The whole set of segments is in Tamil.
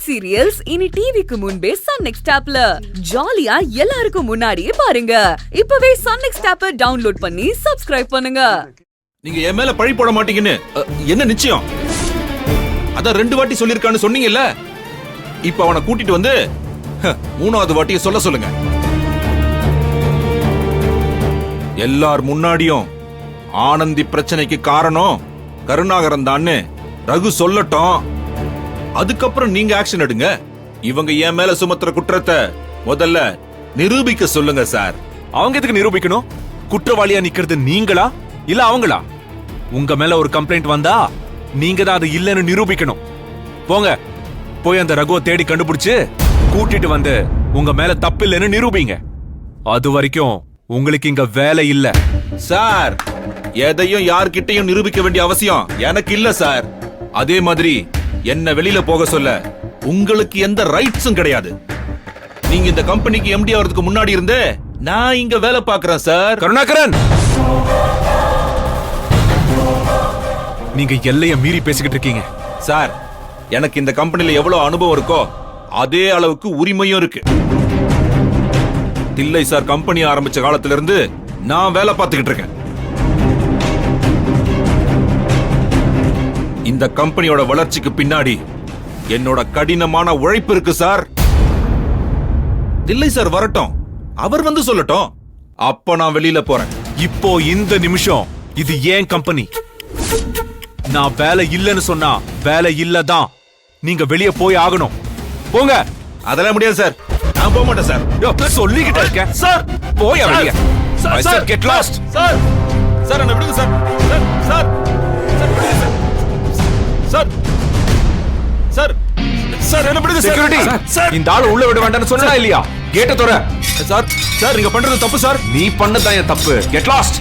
வெப் சீரியல்ஸ் இனி டிவிக்கு முன்பே சன் நெக்ஸ்ட் ஆப்ல ஜாலியா எல்லாருக்கும் முன்னாடியே பாருங்க. இப்பவே சன் நெக்ஸ்ட் ஆப்பை டவுன்லோட் பண்ணி சப்ஸ்கிரைப் பண்ணுங்க. நீங்க என் மேல பழி போட மாட்டீங்கன்னு என்ன நிச்சயம்? அதான் 2 வாட்டி சொல்லிருக்கான்னு சொன்னீங்கல்ல. இப்ப அவனை கூட்டிட்டு வந்து 3வது வாட்டியை சொல்லுங்க. எல்லார் முன்னாடியும் ஆனந்தி பிரச்சனைக்கு காரணம் கருணாகரன் தான்னு ரகு சொல்லட்டும். அதுக்கப்புறம் நீங்க ஆக்ஷன் எடுங்க. இவங்க என் மேல சுமத்துற குற்றத்தை முதல்ல நிரூபிக்க சொல்லுங்க சார். அவங்க எதுக்கு நிரூபிக்கணும்? குற்றவாளியா நிக்கிறது நீங்களா இல்ல அவங்களா? உங்க மேல ஒரு கம்ப்ளைண்ட் வந்தா நீங்க தான் அது இல்லன்னு நிரூபிக்கணும். போங்க, போய் அந்த ரகுவை தேடி கண்டுபிடிச்சு கூட்டிட்டு வந்து உங்க மேல தப்பு இல்லைன்னு நிரூபிங்க. அது வரைக்கும் உங்களுக்கு இங்க வேலை இல்ல. சார், எதையும் யார்கிட்டையும் நிரூபிக்க வேண்டிய அவசியம் எனக்கு இல்ல சார். அதே மாதிரி என்ன வெளியில போக சொல்ல உங்களுக்கு எந்த ரைட்ஸும் கிடையாது. நீங்க இந்த கம்பெனிக்கு எம்டி ஆகிறதுக்கு முன்னாடி இருந்தே நான் இங்க வேலை பார்க்கறேன் சார். கருணாகரன், நீங்க எல்லைய மீறி பேசிக்கிட்டு இருக்கீங்க. சார், எனக்கு இந்த கம்பெனில எவ்வளவு அனுபவம் இருக்கோ அதே அளவுக்கு உரிமையும் இருக்கு. தில்லை சார் கம்பெனி ஆரம்பிச்ச காலத்துல இருந்து நான் வேலை பார்த்துக்கிட்டு இருக்கேன். இந்த கம்பெனியோட வளர்ச்சிக்கு பின்னாடி என்னோட கடினமான உழைப்பு இருக்கு சார். தில்லை சார் வரட்டும், அவர் வந்து சொல்லட்டும், அப்ப நான் வெளியில போறேன். இப்போ இந்த நிமிஷம் இது ஏன் கம்பெனி. நான் வேலை இல்லைன்னு சொன்னா வேலை இல்லதான். நீங்க வெளியே போய் ஆகணும். போங்க. அதெல்லாம் முடியாது சார், நான் போக மாட்டேன் சார். சொல்லிக்கிட்டே இருக்கேன் சார். போய் வெளியே. I said get lost. Sir, sir என்ன விடுங்க sir. Sir, sir, sir, sir என்ன விடுங்க சார். செக்யூரிட்டி, சார், இந்த ஆளு உள்ள விட வேண்டாம்னு சொன்னா இல்லையா? கேட்ட தோற. சார், சார் நீங்க பண்றது தப்பு சார். நீ பண்ணதான் என் தப்பு. Get lost.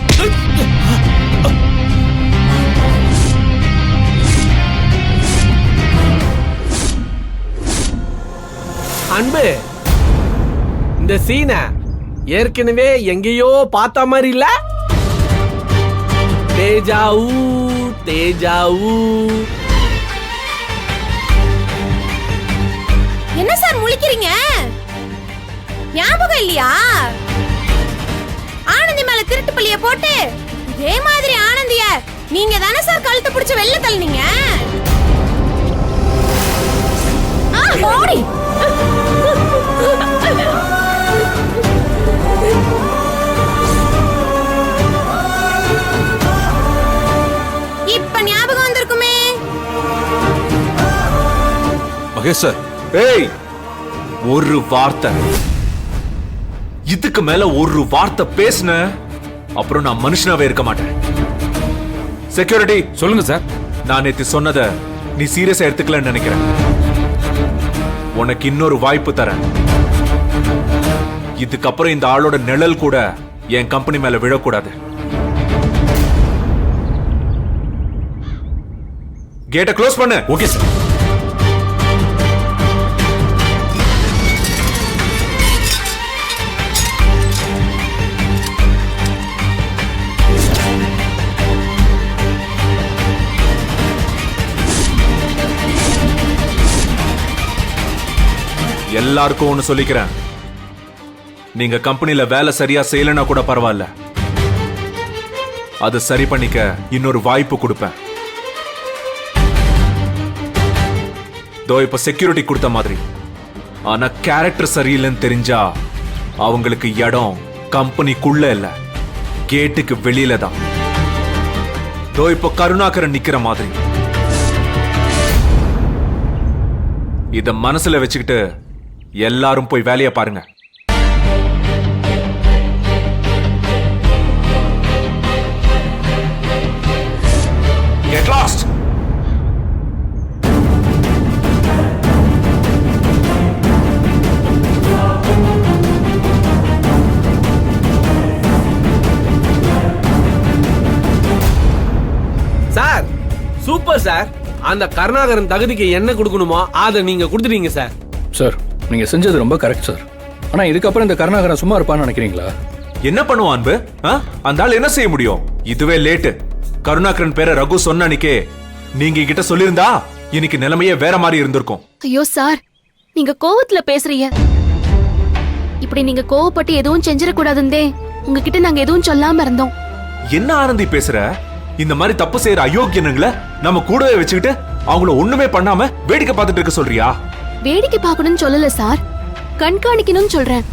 அன்பு, இந்த சீனை ஏற்கனவே எங்கேயோ பார்த்த மாதிரி இல்ல? Deja vu deja vu. என்ன சார் முழிக்கிறீங்க? ஞாபகம் இல்லையா? ஆனந்தி மேல திருட்டு பள்ளிய போட்டு இதே மாதிரி ஆனந்திய நீங்க தானே சார் கழுத்து பிடிச்சு வெளில தள்ளினீங்க? ஓடி. இப்ப ஞாபகம் வந்திருக்குமே. மகேஷ் சார். ஏய், ஒரு வார்த்தை, இதுக்கு மேல ஒரு வார்த்தை பேசுன அப்புறம் நான் மனுஷனாவே இருக்க மாட்டேன். செக்யூரிட்டி, சொல்லுங்க சார். நான் நேத்து சொன்னதை நீ சீரியஸா எடுத்துக்கலன்னு நினைக்கிறேன். உனக்கு இன்னொரு வாய்ப்பு தரேன். இதுக்கப்புறம் இந்த ஆளோட நிழல் கூட என் கம்பெனி மேல விழக்கூடாது. கேட்டை க்ளோஸ் பண்ணு. Okay sir. எல்லாருக்கும் ஒன்னு சொல்லிக்கிறேன். நீங்க கம்பெனில வேலை சரியா செய்யலனா கூட பரவாயில்ல, அது சரி பண்ணிக்க இன்னொரு வாய்ப்பு கொடுப்பேன். தோ இப்ப செக்யூரிட்டி கொடுத்த மாதிரி. ஆனா கேரக்டர் சரியில்லைன்னு தெரிஞ்சா அவங்களுக்கு இடம் கம்பெனிக்குள்ள இல்ல, கேட்டுக்கு வெளியில தான். தோ இப்ப கருணாகரன் நிக்கிற மாதிரி. இத மனசுல வச்சுக்கிட்டு எல்லாரும் போய் வேலையை பாருங்க. Get lost. Sir, super sir. அந்த கருணாகரன் தகுதிக்கு என்ன கொடுக்கணுமோ அதை நீங்க கொடுத்துட்டீங்க சார். சார், நீங்க செஞ்சது ரொம்ப கரெக்ட் சார். ஆனா இதுக்கப்புறம் இந்த கருணாகரன் சும்மா இருப்பான்னு நினைக்கிறீங்களா? என்ன பண்ணுவான் அன்பு? அந்த ஆள் என்ன செய்ய முடியும்? இதுவே லேட்டு. கருணாகரன் பேரை ரகு சொன்ன அன்னைக்கே நீங்க கிட்ட சொல்லிருந்தா இன்னைக்கு நிலைமையே வேற மாதிரி இருந்திருக்கும். ஐயோ சார், நீங்க கோவத்துல பேசுறீங்க. இப்படி நீங்க கோவப்பட்டு எதுவும் செஞ்சிடக்கூடாதுந்தே உங்ககிட்ட நாங்க எதுவும் சொல்லாம இருந்தோம். என்ன ஆனந்தி பேசுற? இந்த மாதிரி தப்பு செய்யற அயோக்கியனுங்களை நம்ம கூடவே வச்சுக்கிட்டு அவங்கள ஒண்ணுமே பண்ணாம வேடிக்கை பார்த்துட்டு இருக்க சொல்றியா? வேடிக்கை பார்க்கணும்னு சொல்லல சார், கண்காணிக்கணும்னு சொல்றேன்.